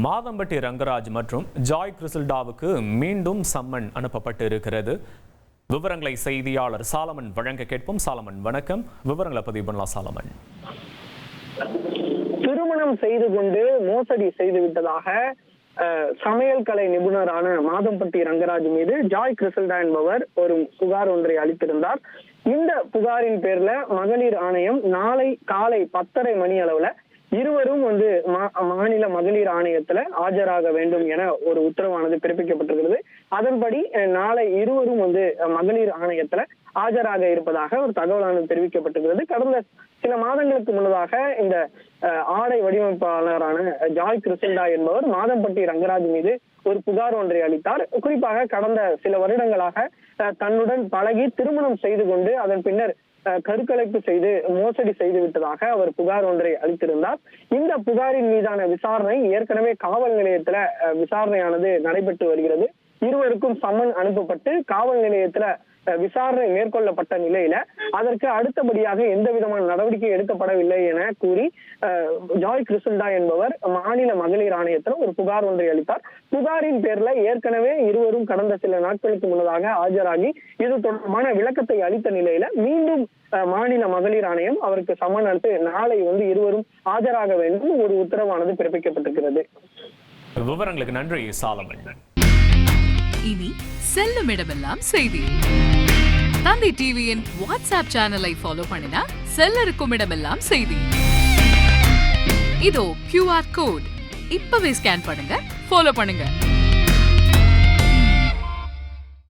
மாதம்பட்டி ரங்கராஜ் மற்றும் ஜாய் கிறிசல்டாவுக்கு மீண்டும் சம்மன் அனுப்பப்பட்டு இருக்கிறது. விவரங்களை செய்தியாளர் சாலமன் வழங்க கேட்போம். சாலமன் வணக்கம். விவரங்களை பதிவு பண்ணலாம் சாலமன். திருமணம் செய்து கொண்டு மோசடி செய்து விட்டதாக சமையல் கலை நிபுணரான மாதம்பட்டி ரங்கராஜ் மீது ஜாய் கிறிசல்டா என்பவர் ஒரு புகார் ஒன்றை அளித்திருந்தார். இந்த புகாரின் பேர்ல மகளிர் ஆணையம் நாளை காலை 10:30 மணி அளவுல இருவரும் மாநில மகளிர் ஆணையத்துல ஆஜராக வேண்டும் என ஒரு உத்தரவானது பிறப்பிக்கப்பட்டிருக்கிறது. அதன்படி நாளை இருவரும் மகளிர் ஆணையத்துல ஆஜராக இருப்பதாக ஒரு தகவலானது தெரிவிக்கப்பட்டிருக்கிறது. கடந்த சில மாதங்களுக்கு முன்னதாக இந்த ஆடை வடிவமைப்பாளரான ஜாய் கிறிசல்டா என்பவர் மாதம்பட்டி ரங்கராஜ் மீது ஒரு புகார் ஒன்றை அளித்தார். குறிப்பாக கடந்த சில வருடங்களாக தன்னுடன் பழகி திருமணம் செய்து கொண்டு அதன் பின்னர் கருக்கலைப்பு செய்து மோசடி செய்து விட்டதாக அவர் புகார் ஒன்றை அளித்திருந்தார். இந்த புகாரின் மீதான விசாரணை ஏற்கனவே காவல் நிலையத்துல விசாரணையானது நடைபெற்று வருகிறது. இருவருக்கும் சம்மன் அனுப்பப்பட்டு காவல் நிலையத்துல விசாரணை மேற்கொள்ளப்பட்ட நிலையில அதற்கு அடுத்தபடியாக எந்த விதமான நடவடிக்கை எடுக்கப்படவில்லை என கூறி ஜாய் கிறிசல்டா என்பவர் மாநில மகளிர் ஆணையத்தில் ஒரு புகார் ஒன்றை அளித்தார். புகாரின் பேர்ல ஏற்கனவே இருவரும் கடந்த சில நாட்களுக்கு முன்னதாக ஆஜராகி இது தொடர்பான விளக்கத்தை அளித்த நிலையில மீண்டும் மாநில மகளிர் ஆணையம் அவருக்கு சம்மன் அளித்து நாளை இருவரும் ஆஜராக வேண்டும் ஒரு உத்தரவானது பிறப்பிக்கப்பட்டிருக்கிறது. விவரங்களுக்கு நன்றி சாலமன். இனி செல்லும் இடமெல்லாம் செய்தி. தந்தை டிவியின் வாட்ஸ்அப் சேனலை ஃபாலோ பண்ணினா செல்ல இருக்கும் இடமெல்லாம் செய்தி. இதோ QR கோட் இப்பவே ஸ்கேன் பண்ணுங்க, ஃபாலோ பண்ணுங்க.